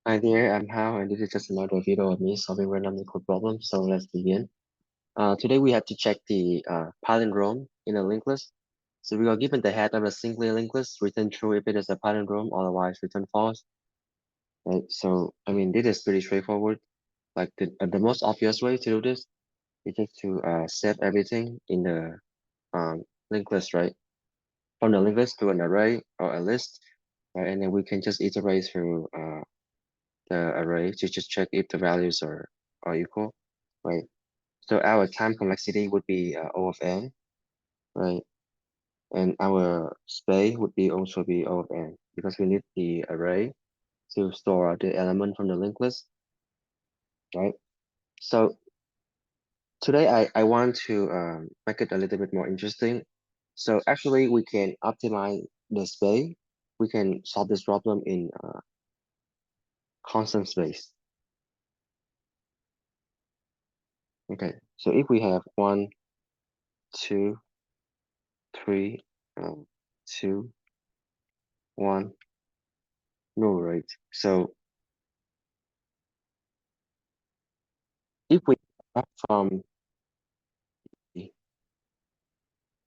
Hi there, I'm Hao, and this is just another video of me solving random code problems. So let's begin. Today we have to check the palindrome in a linked list. So we are given the head of a singly linked list, return true if it is a palindrome, otherwise return false. Right? So I mean, this is pretty straightforward. Like the most obvious way to do this is just to set everything in the linked list, right? From the linked list to an array or a list, right? And then we can just iterate through the array to just check if the values are equal, right? So our time complexity would be O of n, right? And our space would be also be O of n because we need the array to store the element from the linked list, right? So today I want to make it a little bit more interesting. So actually we can optimize the space. We can solve this problem in constant space. Okay, so if we have 1, 2, 3, 2, 1, no, right? So if we start from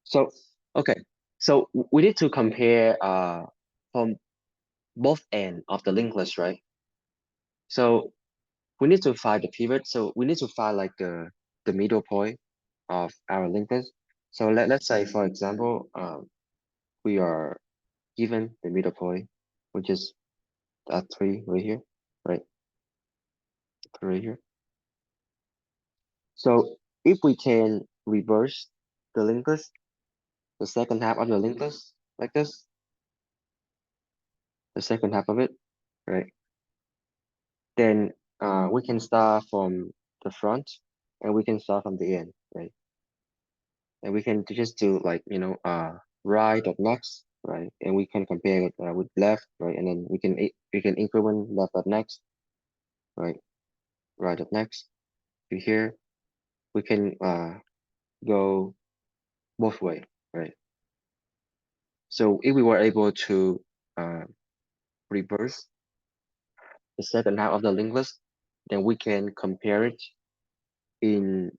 so okay, so we need to compare from both end of the linked list, right? So we need to find the pivot. So we need to find like the middle point of our linked list. So let's say for example, we are given the middle point, which is that 3 right here, right? 3 right here. So if we can reverse the linked list, the second half of the linked list like this, the second half of it, right? Then we can start from the front and we can start from the end, right? And we can just do like, right dot next, right? And we can compare it with left, right? And then we can increment left dot next, right? Right dot next. To here, we can go both way, right? So if we were able to uh, reverse the second half of the linked list, then we can compare it in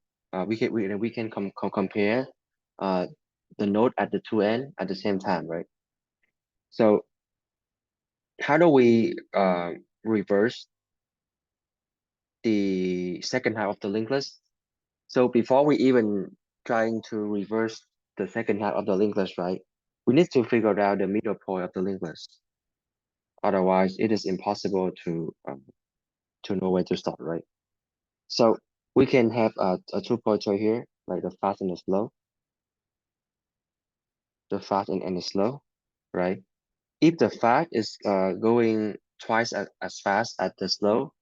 we can compare uh the node at the two end at the same time, right? So how do we reverse the second half of the linked list? So before we even trying to reverse the second half of the linked list, right? We need to figure out the middle point of the linked list. Otherwise, it is impossible to know where to start, right? So we can have a 2 points right here, like the fast and the slow, the fast and the slow, right? If the fast is going twice as fast as the slow,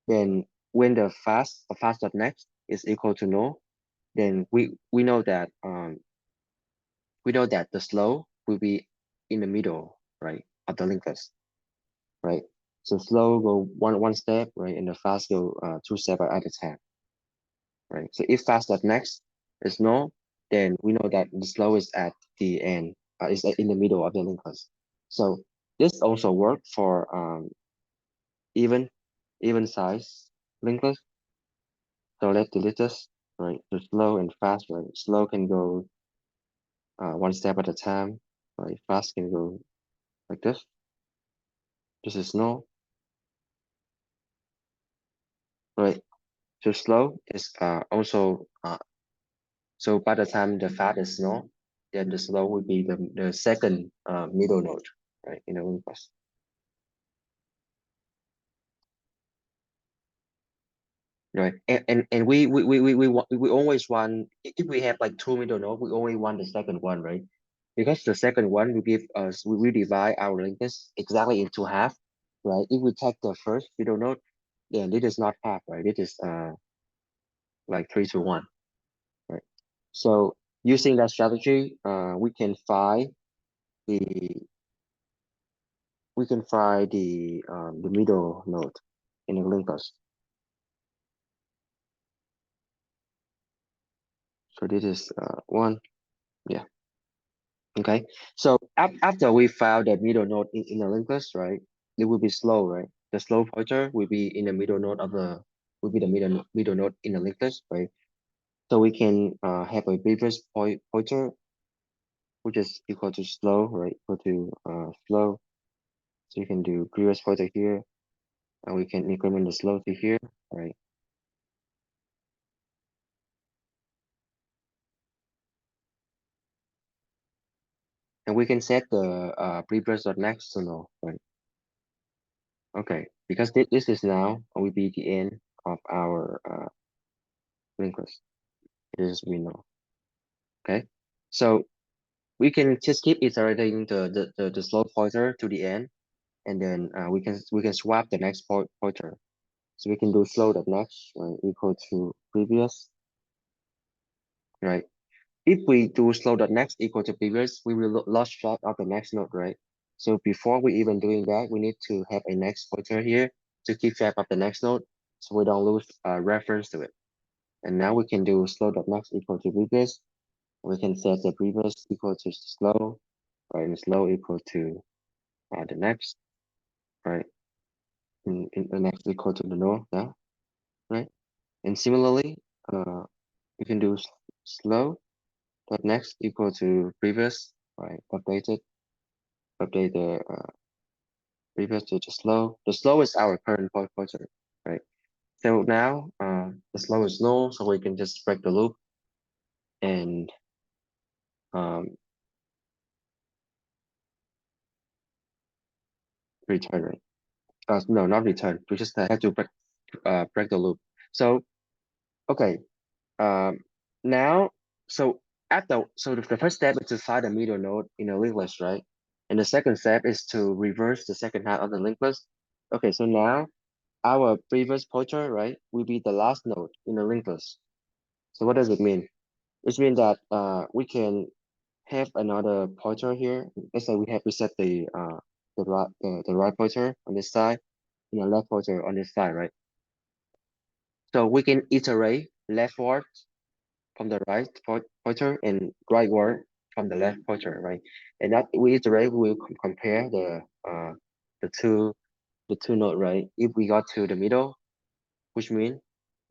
then when the fast or fast dot next is equal to null, then we know that the slow will be in the middle, right, of the linked list, right? So slow go one step, right, and the fast go 2 steps at a time, right? So if fast dot next is null, then we know that the slow is at the end, is in the middle of the linked list. So this also work for even even size linked list. So let's delete this, right? So slow and fast, right? Slow can go 1 step at a time, right? Fast can go like this. This is null, right? So slow is also so by the time the fast is null, then the slow will be the second middle node, right? In the linked list. Right, and we always want if we have like two middle node, we only want the second one, right? Because the second one will give us we divide our linked list exactly into half, right? If we take the first middle node, then it is not half, right? It is like 3 to 1, right? So using that strategy, the we can find the middle node in the linked list. So this is 1, yeah. Okay, so after we found the middle node in the linked list, right, it will be slow, right? the slow pointer will be in the middle node of the will be the middle node in the linked list, right? So we can have a previous pointer which is equal to slow, right? Equal to slow. So you can do previous pointer here, and we can increment the slow to here, right? And we can set the previous.next to null, right? Okay, because this is now will be the end of our linked list. This we know. Okay, so we can just keep iterating the slow pointer to the end, and then we can swap the next pointer. So we can do slow.next, right, equal to previous, right? If we do slow.next equal to previous, we will lose track of the next node, right? So before we even doing that, we need to have a next pointer here to keep track of the next node, so we don't lose reference to it. And now we can do slow.next equal to previous. We can set the previous equal to slow, right? And slow equal to the next, right? In the next equal to the node, yeah, right? And similarly, we can do slow dot next equal to previous, right? Update the previous to the slow. The slow is our current pointer, right? So now the slow is null, so we can just break the loop and um, return, right? No, not return. We just have to break the loop. So okay, um, now so the first step is to find the middle node in a linked list, right? And the second step is to reverse the second half of the linked list. Okay, so now our previous pointer, right, will be the last node in the linked list. So what does it mean? It means that we can have another pointer here. Let's say we have reset the right pointer on this side and the left pointer on this side, right? So we can iterate leftward from the right pointer and rightward from the left pointer, right? And that we iterate, we will compare the two the two node, right? If we got to the middle, which means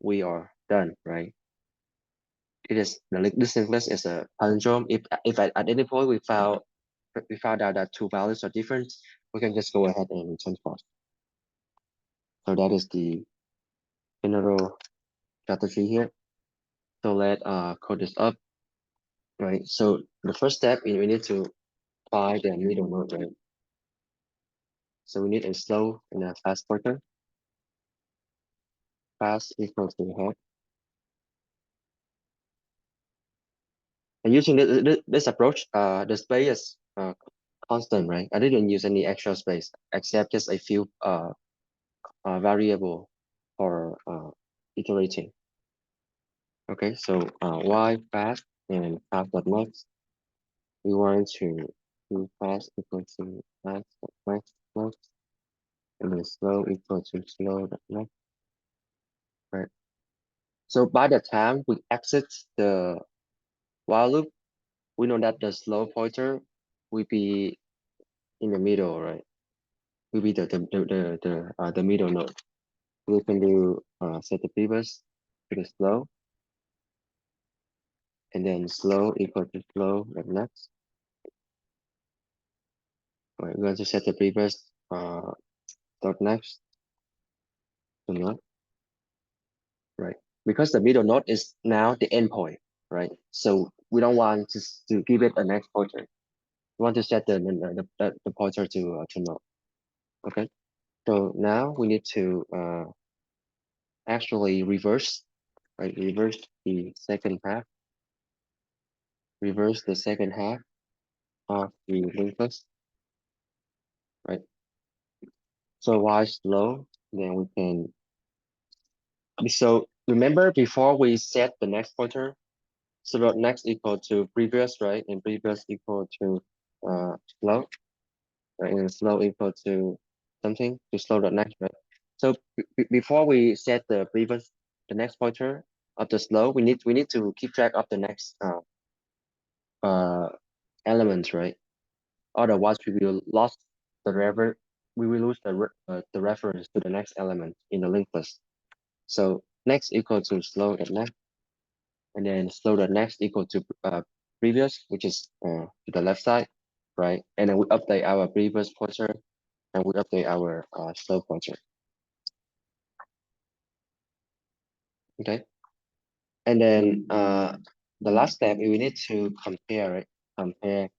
we are done, right? It is this simplest is a palindrome. If at any point we found out that two values are different, we can just go ahead and return false. So that is the general strategy here. So let code this up, right? So the first step we need to find the middle node, right? So we need a slow and a fast pointer. Fast equals to head. And using this approach, the space is constant, right? I didn't use any extra space except just a few variable for iterating. Okay, so y fast and fast.next. We want to do fast equal to fast.next, and then slow equal to slow.next, right? So by the time we exit the while loop, we know that the slow pointer will be in the middle, right? Will be the middle node. We can do set the previous to the slow, and then slow equal to slow.next. Right, we're going to set the previous dot next to node, right? Because the middle node is now the endpoint, right? So we don't want to give it a next pointer. We want to set the pointer to node. Okay. So now we need to actually reverse, right? Reverse the second half of the linked list, right? So y slow, then we can. So remember before we set the next pointer, so dot next equal to previous, right? And previous equal to slow, right? And slow equal to something to slow dot next, right? So before we set the next pointer of the slow, we need to keep track of the next uh element, right? Otherwise we will lost the we will lose the reference to the next element in the linked list. So next equal to slow dot next, and then slow dot next equal to previous, which is to the left side, right? And then we update our previous pointer, and we update our slow pointer. Okay. And then the last step, we need to compare it, compare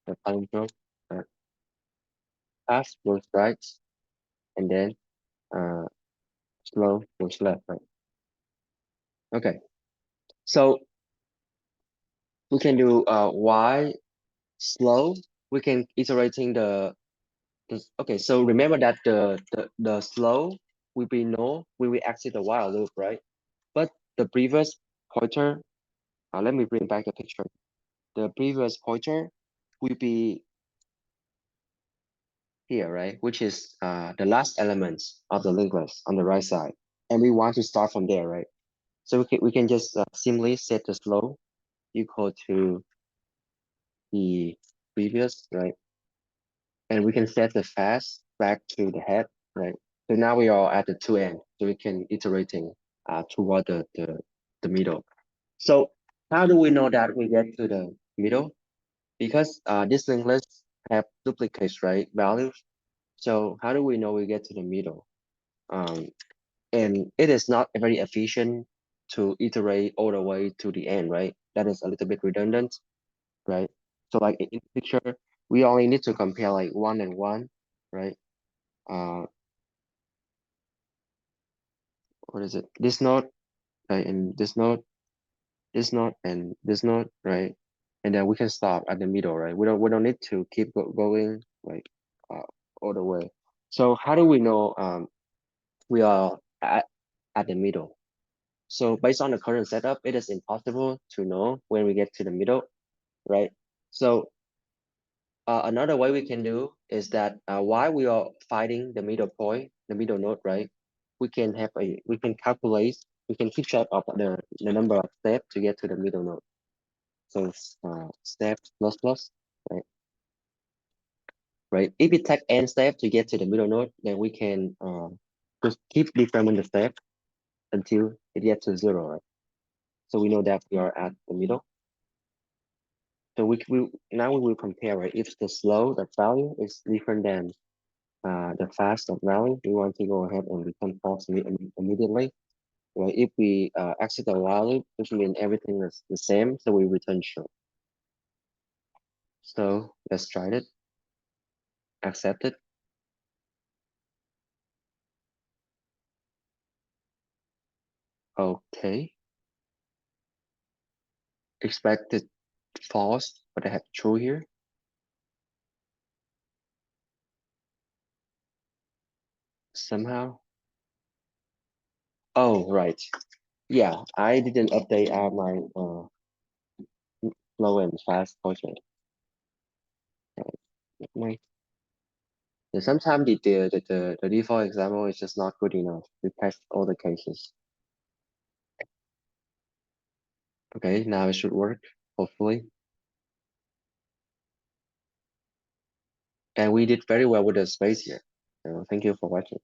the palindrome fast goes right, and then uh, slow goes left, right? Okay, so we can do y slow. We can iterating okay. So remember that the slow will be no when we exit the while loop, right? But the previous pointer, let me bring back the picture. The previous pointer will be here, right? Which is the last elements of the linked list on the right side. And we want to start from there, right? So we can just simply set the slow equal to the previous, right? And we can set the fast back to the head, right? So now we are at the two end, so we can iterating toward the middle. So how do we know that we get to the middle? Because this linked list have duplicates, right? Values. So how do we know we get to the middle? Um, and it is not very efficient to iterate all the way to the end, right? That is a little bit redundant, right? So like in picture, we only need to compare like one and one, right? Uh, what is it? This node, right? And this node, and this node, right? And then we can stop at the middle, right? We don't need to keep going like uh, all the way. So how do we know we are at the middle? So based on the current setup, it is impossible to know when we get to the middle, right? So another way we can do is that while we are finding the middle point, the middle node, right? We can calculate, we can keep track of the number of steps to get to the middle node. So steps plus plus, right? Right. If it takes n steps to get to the middle node, then we can just keep decrementing the step until it gets to zero, right? So we know that we are at the middle. So we now we will compare, right? If the slow, the value is different than the fast of value, we want to go ahead and return false immediately. Right? If we exit the value, which means everything is the same, so we return true. So let's try it. Accept it. Okay. Expected false, but I have true here. Somehow. Oh, right. Yeah, I didn't update my slow and fast portrait. My sometimes the default example is just not good enough to test all the cases. Okay, now it should work, hopefully. And we did very well with the space here. So thank you for watching.